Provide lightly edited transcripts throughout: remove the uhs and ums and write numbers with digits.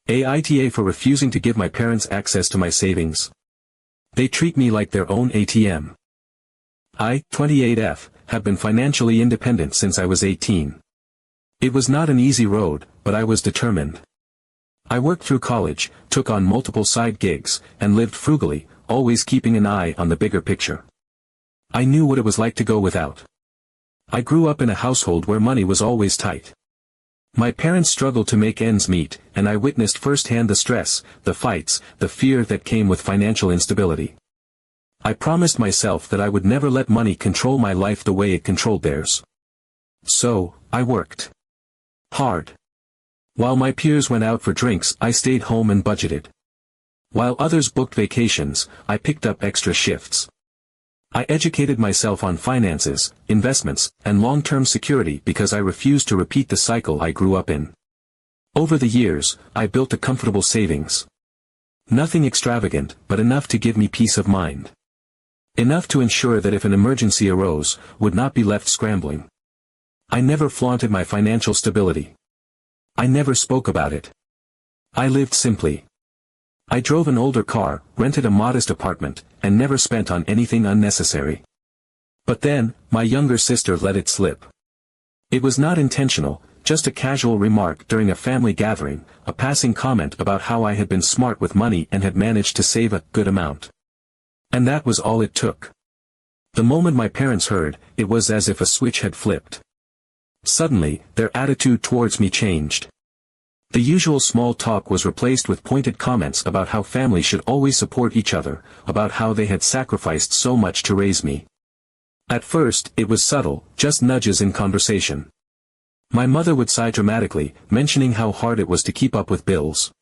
AITA for refusing to give my parents access to my savings. They treat me like their own ATM. I, 28F, have been financially independent since I was 18. It was not an easy road, but I was determined. I worked through college, took on multiple side gigs, and lived frugally, always keeping an eye on the bigger picture. I knew what it was like to go without. I grew up in a household where money was always tight. My parents struggled to make ends meet, and I witnessed firsthand the stress, the fights, the fear that came with financial instability. I promised myself that I would never let money control my life the way it controlled theirs. So, I worked hard. While my peers went out for drinks, I stayed home and budgeted. While others booked vacations, I picked up extra shifts. I educated myself on finances, investments, and long-term security because I refused to repeat the cycle I grew up in. Over the years, I built a comfortable savings. Nothing extravagant, but enough to give me peace of mind. Enough to ensure that if an emergency arose, would not be left scrambling. I never flaunted my financial stability. I never spoke about it. I lived simply. I drove an older car, rented a modest apartment, and never spent on anything unnecessary. But then, my younger sister let it slip. It was not intentional, just a casual remark during a family gathering, a passing comment about how I had been smart with money and had managed to save a good amount. And that was all it took. The moment my parents heard, it was as if a switch had flipped. Suddenly, their attitude towards me changed. The usual small talk was replaced with pointed comments about how families should always support each other, about how they had sacrificed so much to raise me. At first, it was subtle, just nudges in conversation. My mother would sigh dramatically, mentioning how hard it was to keep up with bills.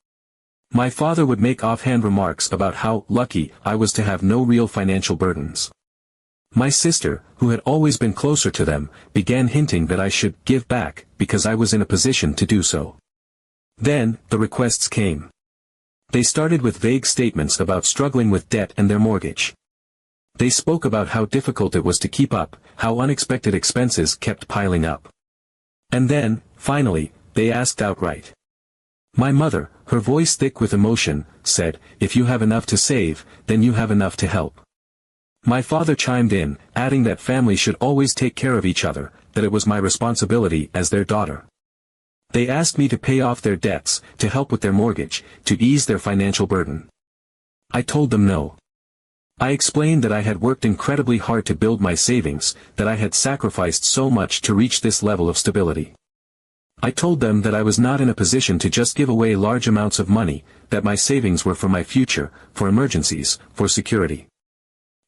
My father would make offhand remarks about how lucky I was to have no real financial burdens. My sister, who had always been closer to them, began hinting that I should give back, because I was in a position to do so. Then, the requests came. They started with vague statements about struggling with debt and their mortgage. They spoke about how difficult it was to keep up, how unexpected expenses kept piling up. And then, finally, they asked outright. My mother, her voice thick with emotion, said, "If you have enough to save, then you have enough to help." My father chimed in, adding that families should always take care of each other, that it was my responsibility as their daughter. They asked me to pay off their debts, to help with their mortgage, to ease their financial burden. I told them no. I explained that I had worked incredibly hard to build my savings, that I had sacrificed so much to reach this level of stability. I told them that I was not in a position to just give away large amounts of money, that my savings were for my future, for emergencies, for security.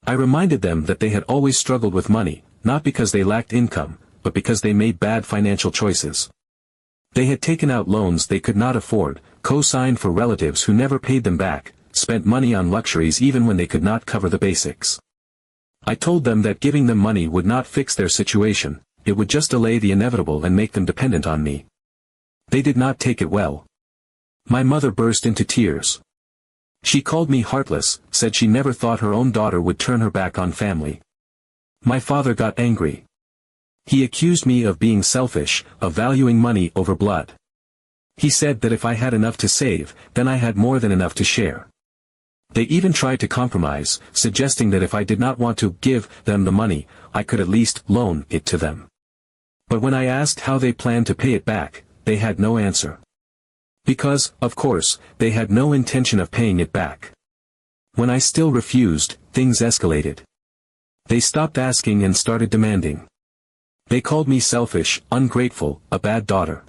I reminded them that they had always struggled with money, not because they lacked income, but because they made bad financial choices. They had taken out loans they could not afford, co-signed for relatives who never paid them back, spent money on luxuries even when they could not cover the basics. I told them that giving them money would not fix their situation, it would just delay the inevitable and make them dependent on me. They did not take it well. My mother burst into tears. She called me heartless, said she never thought her own daughter would turn her back on family. My father got angry. He accused me of being selfish, of valuing money over blood. He said that if I had enough to save, then I had more than enough to share. They even tried to compromise, suggesting that if I did not want to give them the money, I could at least loan it to them. But when I asked how they planned to pay it back, they had no answer. Because, of course, they had no intention of paying it back. When I still refused, things escalated. They stopped asking and started demanding. They called me selfish, ungrateful, a bad daughter.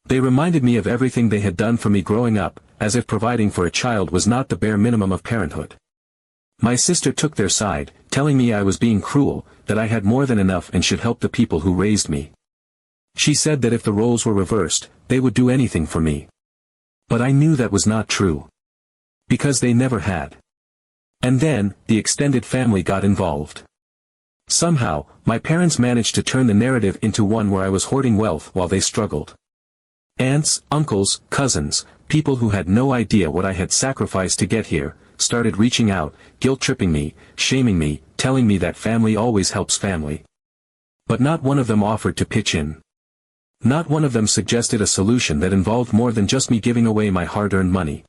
They reminded me of everything they had done for me growing up, as if providing for a child was not the bare minimum of parenthood. My sister took their side, telling me I was being cruel, that I had more than enough and should help the people who raised me. She said that if the roles were reversed, they would do anything for me. But I knew that was not true. Because they never had. And then, the extended family got involved. Somehow, my parents managed to turn the narrative into one where I was hoarding wealth while they struggled. Aunts, uncles, cousins, people who had no idea what I had sacrificed to get here, started reaching out, guilt-tripping me, shaming me, telling me that family always helps family. But not one of them offered to pitch in. Not one of them suggested a solution that involved more than just me giving away my hard-earned money.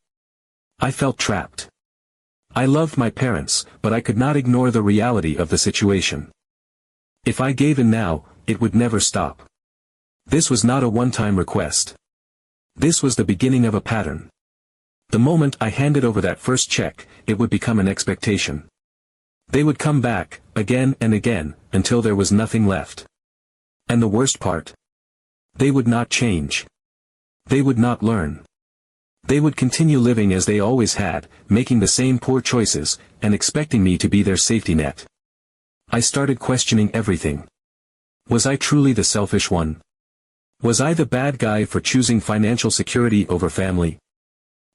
I felt trapped. I loved my parents, but I could not ignore the reality of the situation. If I gave in now, it would never stop. This was not a one-time request. This was the beginning of a pattern. The moment I handed over that first check, it would become an expectation. They would come back, again and again, until there was nothing left. And the worst part? They would not change. They would not learn. They would continue living as they always had, making the same poor choices, and expecting me to be their safety net. I started questioning everything. Was I truly the selfish one? Was I the bad guy for choosing financial security over family?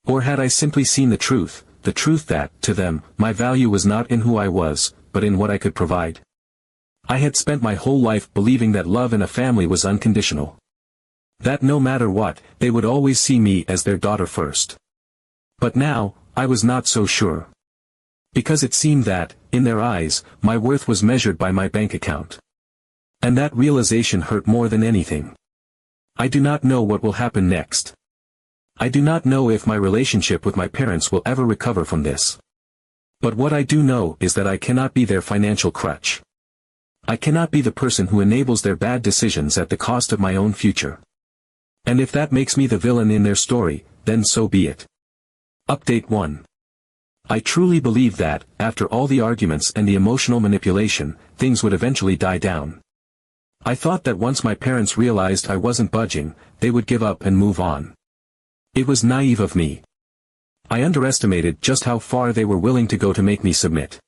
Or had I simply seen the truth that, to them, my value was not in who I was, but in what I could provide? I had spent my whole life believing that love in a family was unconditional. That no matter what, they would always see me as their daughter first. But now, I was not so sure. Because it seemed that, in their eyes, my worth was measured by my bank account. And that realization hurt more than anything. I do not know what will happen next. I do not know if my relationship with my parents will ever recover from this. But what I do know is that I cannot be their financial crutch. I cannot be the person who enables their bad decisions at the cost of my own future. And if that makes me the villain in their story, then so be it. Update 1. I truly believe that, after all the arguments and the emotional manipulation, things would eventually die down. I thought that once my parents realized I wasn't budging, they would give up and move on. It was naive of me. I underestimated just how far they were willing to go to make me submit.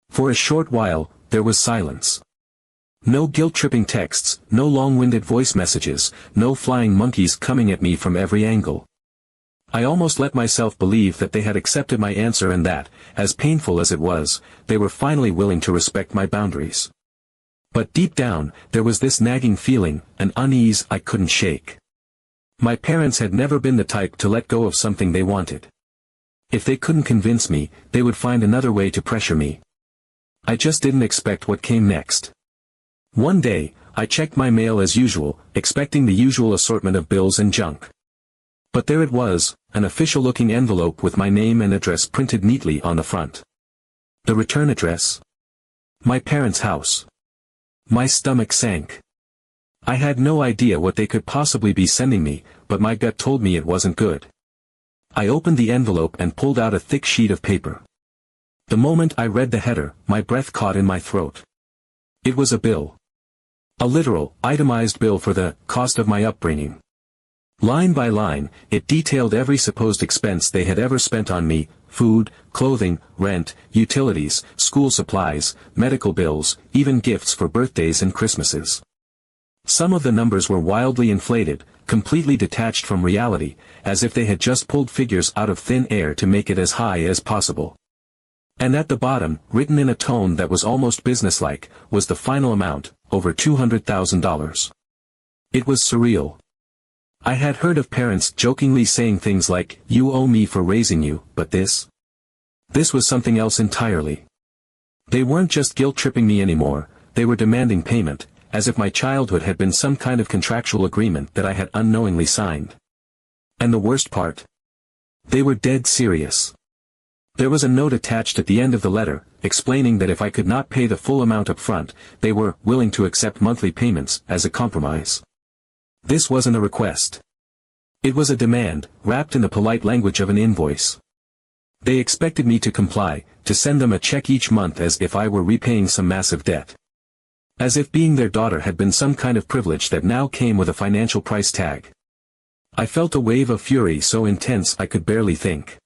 For a short while, there was silence. No guilt-tripping texts, no long-winded voice messages, no flying monkeys coming at me from every angle. I almost let myself believe that they had accepted my answer and that, as painful as it was, they were finally willing to respect my boundaries. But deep down, there was this nagging feeling, an unease I couldn't shake. My parents had never been the type to let go of something they wanted. If they couldn't convince me, they would find another way to pressure me. I just didn't expect what came next. One day, I checked my mail as usual, expecting the usual assortment of bills and junk. But there it was, an official-looking envelope with my name and address printed neatly on the front. The return address? My parents' house. My stomach sank. I had no idea what they could possibly be sending me, but my gut told me it wasn't good. I opened the envelope and pulled out a thick sheet of paper. The moment I read the header, my breath caught in my throat. It was a bill. A literal, itemized bill for the cost of my upbringing. Line by line, it detailed every supposed expense they had ever spent on me: food, clothing, rent, utilities, school supplies, medical bills, even gifts for birthdays and Christmases. Some of the numbers were wildly inflated, completely detached from reality, as if they had just pulled figures out of thin air to make it as high as possible. And at the bottom, written in a tone that was almost businesslike, was the final amount, over $200,000. It was surreal. I had heard of parents jokingly saying things like, "You owe me for raising you," but this was something else entirely. They weren't just guilt-tripping me anymore, they were demanding payment, as if my childhood had been some kind of contractual agreement that I had unknowingly signed. And the worst part? They were dead serious. There was a note attached at the end of the letter, explaining that if I could not pay the full amount up front, they were willing to accept monthly payments as a compromise. This wasn't a request. It was a demand, wrapped in the polite language of an invoice. They expected me to comply, to send them a check each month as if I were repaying some massive debt. As if being their daughter had been some kind of privilege that now came with a financial price tag. I felt a wave of fury so intense I could barely think.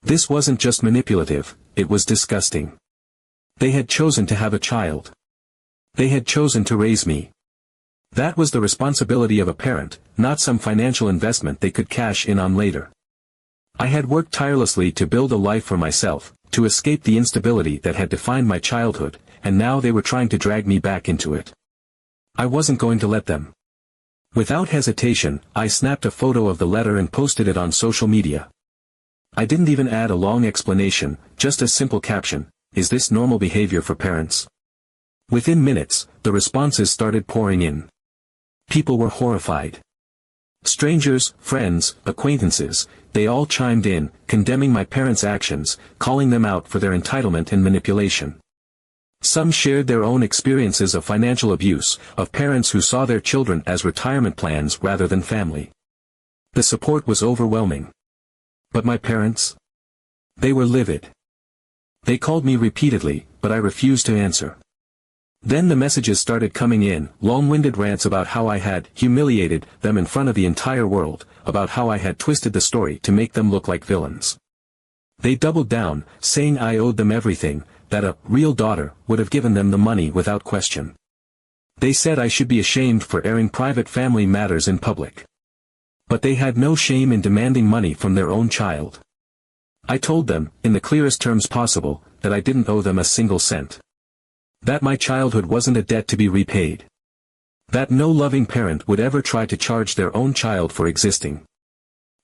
This wasn't just manipulative, it was disgusting. They had chosen to have a child. They had chosen to raise me. That was the responsibility of a parent, not some financial investment they could cash in on later. I had worked tirelessly to build a life for myself, to escape the instability that had defined my childhood, and now they were trying to drag me back into it. I wasn't going to let them. Without hesitation, I snapped a photo of the letter and posted it on social media. I didn't even add a long explanation, just a simple caption: "Is this normal behavior for parents?" Within minutes, the responses started pouring in. People were horrified. Strangers, friends, acquaintances, they all chimed in, condemning my parents' actions, calling them out for their entitlement and manipulation. Some shared their own experiences of financial abuse, of parents who saw their children as retirement plans rather than family. The support was overwhelming. But my parents? They were livid. They called me repeatedly, but I refused to answer. Then the messages started coming in, long-winded rants about how I had humiliated them in front of the entire world, about how I had twisted the story to make them look like villains. They doubled down, saying I owed them everything, that a real daughter would have given them the money without question. They said I should be ashamed for airing private family matters in public. But they had no shame in demanding money from their own child. I told them, in the clearest terms possible, that I didn't owe them a single cent. That my childhood wasn't a debt to be repaid. That no loving parent would ever try to charge their own child for existing.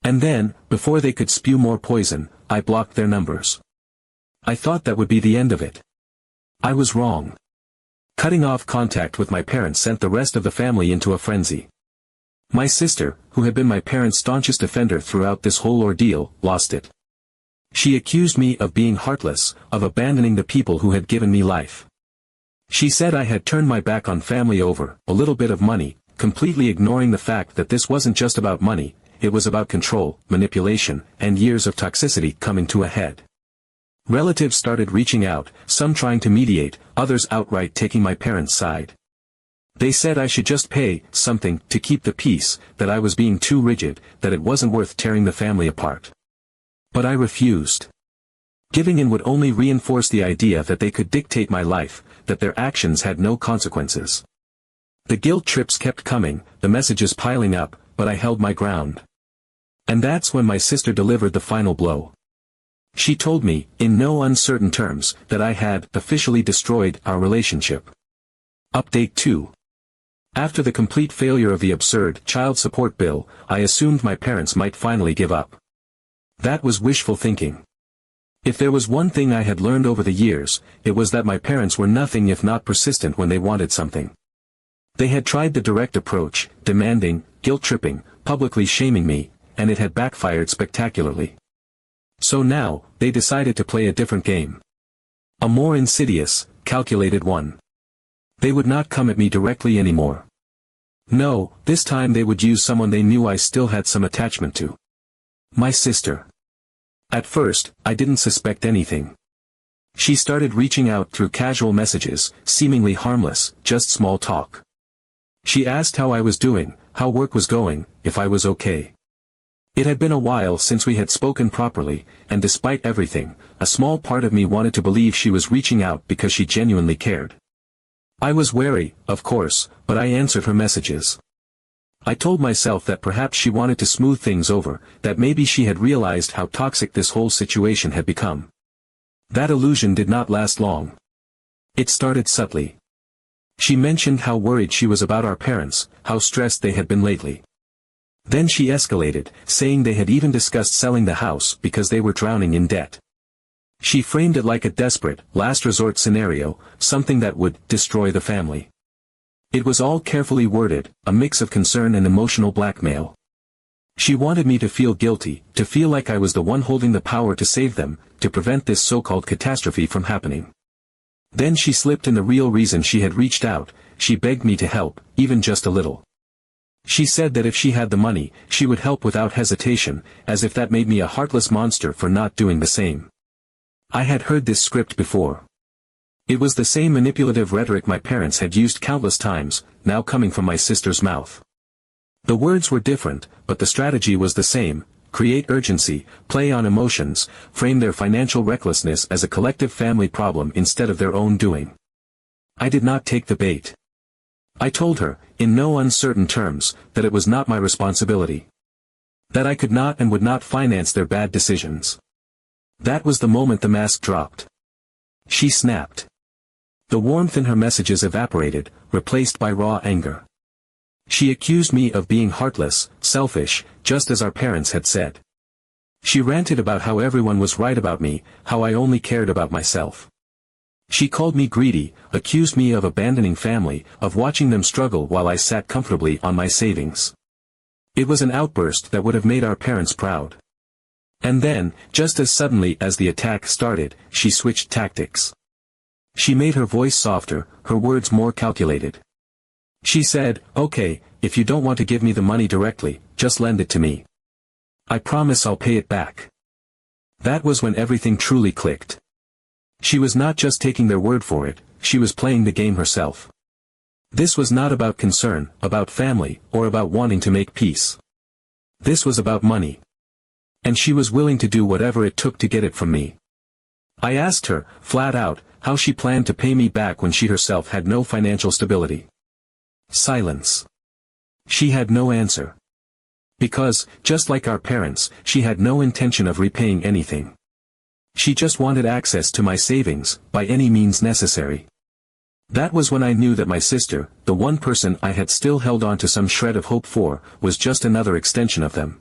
And then, before they could spew more poison, I blocked their numbers. I thought that would be the end of it. I was wrong. Cutting off contact with my parents sent the rest of the family into a frenzy. My sister, who had been my parents' staunchest defender throughout this whole ordeal, lost it. She accused me of being heartless, of abandoning the people who had given me life. She said I had turned my back on family over a little bit of money, completely ignoring the fact that this wasn't just about money, it was about control, manipulation, and years of toxicity coming to a head. Relatives started reaching out, some trying to mediate, others outright taking my parents' side. They said I should just pay something to keep the peace, that I was being too rigid, that it wasn't worth tearing the family apart. But I refused. Giving in would only reinforce the idea that they could dictate my life, that their actions had no consequences. The guilt trips kept coming, the messages piling up, but I held my ground. And that's when my sister delivered the final blow. She told me, in no uncertain terms, that I had officially destroyed our relationship. Update 2. After the complete failure of the absurd child support bill, I assumed my parents might finally give up. That was wishful thinking. If there was one thing I had learned over the years, it was that my parents were nothing if not persistent when they wanted something. They had tried the direct approach, demanding, guilt-tripping, publicly shaming me, and it had backfired spectacularly. So now, they decided to play a different game. A more insidious, calculated one. They would not come at me directly anymore. No, this time they would use someone they knew I still had some attachment to. My sister. At first, I didn't suspect anything. She started reaching out through casual messages, seemingly harmless, just small talk. She asked how I was doing, how work was going, if I was okay. It had been a while since we had spoken properly, and despite everything, a small part of me wanted to believe she was reaching out because she genuinely cared. I was wary, of course, but I answered her messages. I told myself that perhaps she wanted to smooth things over, that maybe she had realized how toxic this whole situation had become. That illusion did not last long. It started subtly. She mentioned how worried she was about our parents, how stressed they had been lately. Then she escalated, saying they had even discussed selling the house because they were drowning in debt. She framed it like a desperate, last resort scenario, something that would destroy the family. It was all carefully worded, a mix of concern and emotional blackmail. She wanted me to feel guilty, to feel like I was the one holding the power to save them, to prevent this so-called catastrophe from happening. Then she slipped in the real reason she had reached out, she begged me to help, even just a little. She said that if she had the money, she would help without hesitation, as if that made me a heartless monster for not doing the same. I had heard this script before. It was the same manipulative rhetoric my parents had used countless times, now coming from my sister's mouth. The words were different, but the strategy was the same: create urgency, play on emotions, frame their financial recklessness as a collective family problem instead of their own doing. I did not take the bait. I told her, in no uncertain terms, that it was not my responsibility. That I could not and would not finance their bad decisions. That was the moment the mask dropped. She snapped. The warmth in her messages evaporated, replaced by raw anger. She accused me of being heartless, selfish, just as our parents had said. She ranted about how everyone was right about me, how I only cared about myself. She called me greedy, accused me of abandoning family, of watching them struggle while I sat comfortably on my savings. It was an outburst that would have made our parents proud. And then, just as suddenly as the attack started, she switched tactics. She made her voice softer, her words more calculated. She said, "Okay, if you don't want to give me the money directly, just lend it to me. I promise I'll pay it back." That was when everything truly clicked. She was not just taking their word for it, she was playing the game herself. This was not about concern, about family, or about wanting to make peace. This was about money. And she was willing to do whatever it took to get it from me. I asked her, flat out, how she planned to pay me back when she herself had no financial stability. Silence. She had no answer. Because, just like our parents, she had no intention of repaying anything. She just wanted access to my savings, by any means necessary. That was when I knew that my sister, the one person I had still held on to some shred of hope for, was just another extension of them.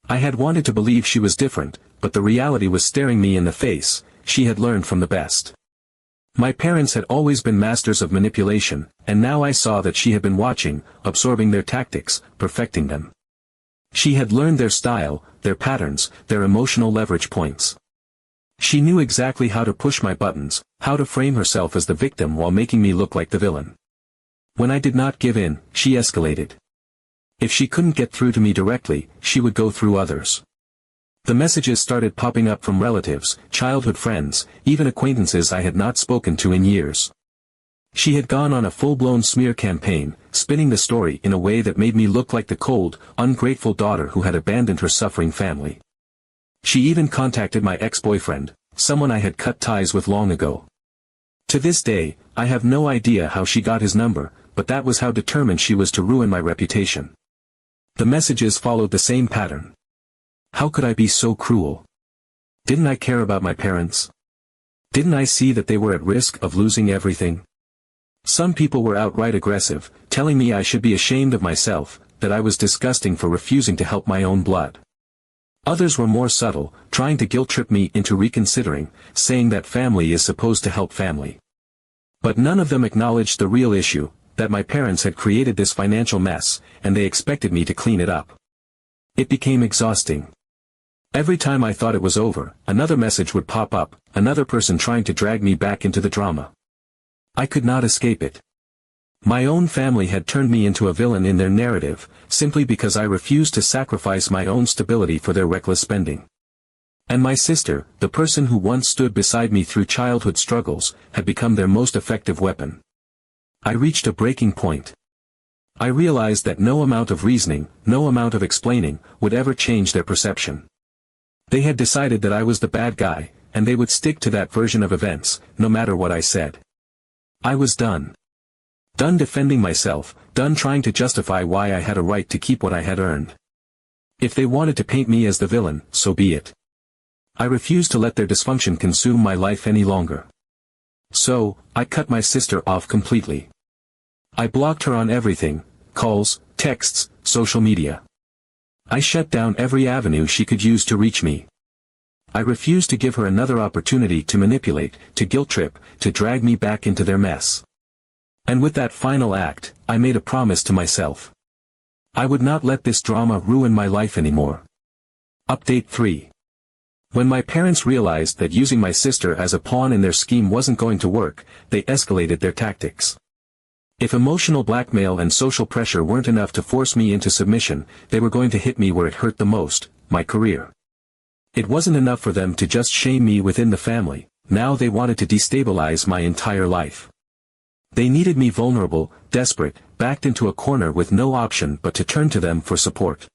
I had wanted to believe she was different, but the reality was staring me in the face. She had learned from the best. My parents had always been masters of manipulation, and now I saw that she had been watching, absorbing their tactics, perfecting them. She had learned their style, their patterns, their emotional leverage points. She knew exactly how to push my buttons, how to frame herself as the victim while making me look like the villain. When I did not give in, she escalated. If she couldn't get through to me directly, she would go through others. The messages started popping up from relatives, childhood friends, even acquaintances I had not spoken to in years. She had gone on a full-blown smear campaign, spinning the story in a way that made me look like the cold, ungrateful daughter who had abandoned her suffering family. She even contacted my ex-boyfriend, someone I had cut ties with long ago. To this day, I have no idea how she got his number, but that was how determined she was to ruin my reputation. The messages followed the same pattern. How could I be so cruel? Didn't I care about my parents? Didn't I see that they were at risk of losing everything? Some people were outright aggressive, telling me I should be ashamed of myself, that I was disgusting for refusing to help my own blood. Others were more subtle, trying to guilt-trip me into reconsidering, saying that family is supposed to help family. But none of them acknowledged the real issue, that my parents had created this financial mess, and they expected me to clean it up. It became exhausting. Every time I thought it was over, another message would pop up, another person trying to drag me back into the drama. I could not escape it. My own family had turned me into a villain in their narrative, simply because I refused to sacrifice my own stability for their reckless spending. And my sister, the person who once stood beside me through childhood struggles, had become their most effective weapon. I reached a breaking point. I realized that no amount of reasoning, no amount of explaining, would ever change their perception. They had decided that I was the bad guy, and they would stick to that version of events, no matter what I said. I was done. Done defending myself, done trying to justify why I had a right to keep what I had earned. If they wanted to paint me as the villain, so be it. I refused to let their dysfunction consume my life any longer. So, I cut my sister off completely. I blocked her on everything, calls, texts, social media. I shut down every avenue she could use to reach me. I refused to give her another opportunity to manipulate, to guilt-trip, to drag me back into their mess. And with that final act, I made a promise to myself. I would not let this drama ruin my life anymore. Update 3. When my parents realized that using my sister as a pawn in their scheme wasn't going to work, they escalated their tactics. If emotional blackmail and social pressure weren't enough to force me into submission, they were going to hit me where it hurt the most, my career. It wasn't enough for them to just shame me within the family, now they wanted to destabilize my entire life. They needed me vulnerable, desperate, backed into a corner with no option but to turn to them for support.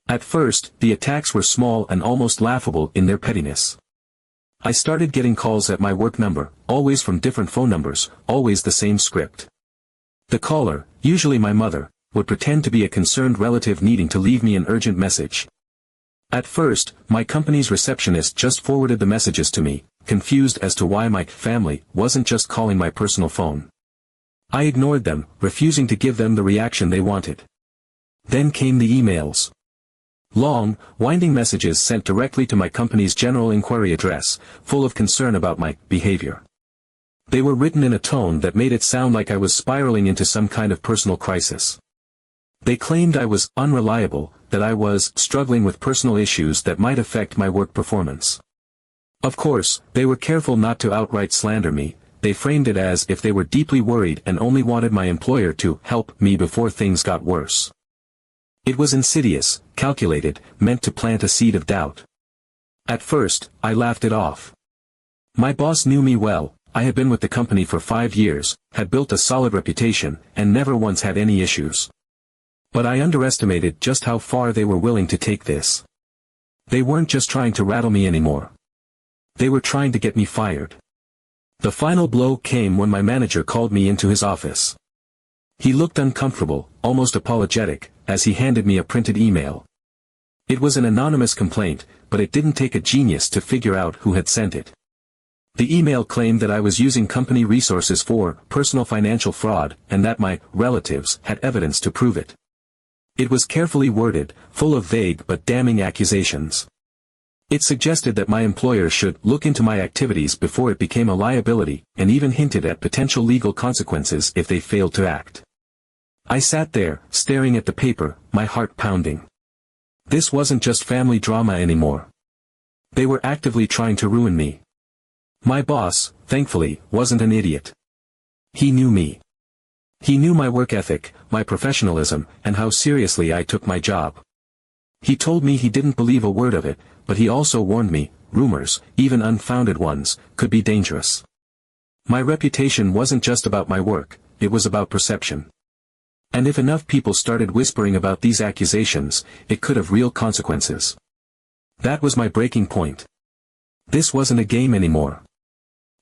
At first, the attacks were small and almost laughable in their pettiness. I started getting calls at my work number, always from different phone numbers, always the same script. The caller, usually my mother, would pretend to be a concerned relative needing to leave me an urgent message. At first, my company's receptionist just forwarded the messages to me, confused as to why my family wasn't just calling my personal phone. I ignored them, refusing to give them the reaction they wanted. Then came the emails. Long, winding messages sent directly to my company's general inquiry address, full of concern about my behavior. They were written in a tone that made it sound like I was spiraling into some kind of personal crisis. They claimed I was unreliable, that I was struggling with personal issues that might affect my work performance. Of course, they were careful not to outright slander me. They framed it as if they were deeply worried and only wanted my employer to help me before things got worse. It was insidious, calculated, meant to plant a seed of doubt. At first, I laughed it off. My boss knew me well. I had been with the company for 5 years, had built a solid reputation, and never once had any issues. But I underestimated just how far they were willing to take this. They weren't just trying to rattle me anymore. They were trying to get me fired. The final blow came when my manager called me into his office. He looked uncomfortable, almost apologetic, as he handed me a printed email. It was an anonymous complaint, but it didn't take a genius to figure out who had sent it. The email claimed that I was using company resources for personal financial fraud, and that my relatives had evidence to prove it. It was carefully worded, full of vague but damning accusations. It suggested that my employer should look into my activities before it became a liability, and even hinted at potential legal consequences if they failed to act. I sat there, staring at the paper, my heart pounding. This wasn't just family drama anymore. They were actively trying to ruin me. My boss, thankfully, wasn't an idiot. He knew me. He knew my work ethic, my professionalism, and how seriously I took my job. He told me he didn't believe a word of it, but he also warned me, rumors, even unfounded ones, could be dangerous. My reputation wasn't just about my work, it was about perception. And if enough people started whispering about these accusations, it could have real consequences. That was my breaking point. This wasn't a game anymore.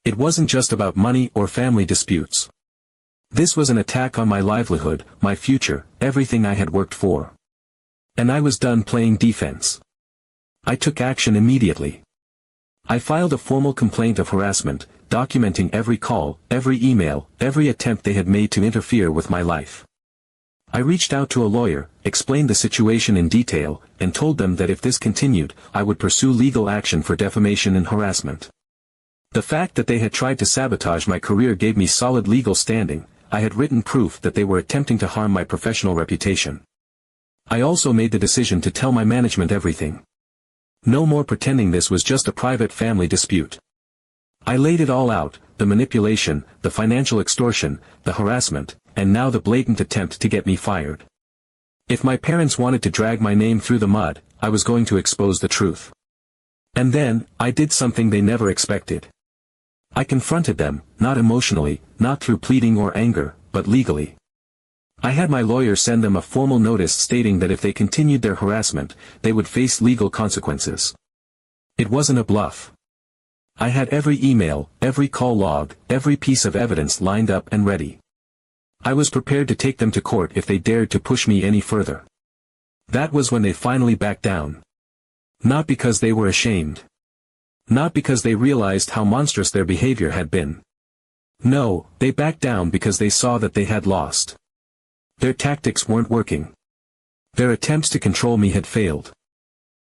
It wasn't just about money or family disputes. This was an attack on my livelihood, my future, everything I had worked for. And I was done playing defense. I took action immediately. I filed a formal complaint of harassment, documenting every call, every email, every attempt they had made to interfere with my life. I reached out to a lawyer, explained the situation in detail, and told them that if this continued, I would pursue legal action for defamation and harassment. The fact that they had tried to sabotage my career gave me solid legal standing. I had written proof that they were attempting to harm my professional reputation. I also made the decision to tell my management everything. No more pretending this was just a private family dispute. I laid it all out, the manipulation, the financial extortion, the harassment, and now the blatant attempt to get me fired. If my parents wanted to drag my name through the mud, I was going to expose the truth. And then, I did something they never expected. I confronted them, not emotionally, not through pleading or anger, but legally. I had my lawyer send them a formal notice stating that if they continued their harassment, they would face legal consequences. It wasn't a bluff. I had every email, every call log, every piece of evidence lined up and ready. I was prepared to take them to court if they dared to push me any further. That was when they finally backed down. Not because they were ashamed. Not because they realized how monstrous their behavior had been. No, they backed down because they saw that they had lost. Their tactics weren't working. Their attempts to control me had failed.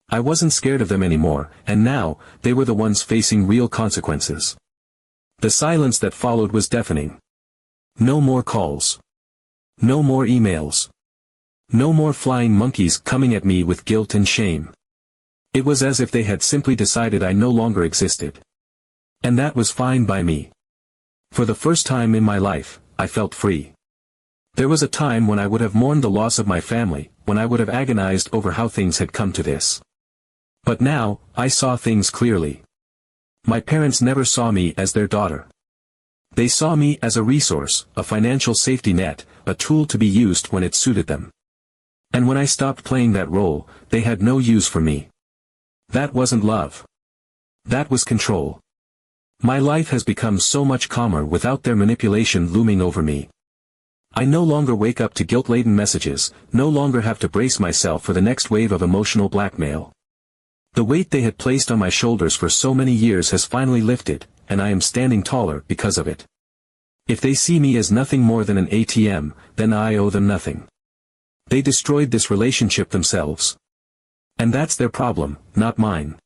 I wasn't scared of them anymore, and now, they were the ones facing real consequences. The silence that followed was deafening. No more calls. No more emails. No more flying monkeys coming at me with guilt and shame. It was as if they had simply decided I no longer existed. And that was fine by me. For the first time in my life, I felt free. There was a time when I would have mourned the loss of my family, when I would have agonized over how things had come to this. But now, I saw things clearly. My parents never saw me as their daughter. They saw me as a resource, a financial safety net, a tool to be used when it suited them. And when I stopped playing that role, they had no use for me. That wasn't love. That was control. My life has become so much calmer without their manipulation looming over me. I no longer wake up to guilt-laden messages, no longer have to brace myself for the next wave of emotional blackmail. The weight they had placed on my shoulders for so many years has finally lifted, and I am standing taller because of it. If they see me as nothing more than an ATM, then I owe them nothing. They destroyed this relationship themselves. And that's their problem, not mine.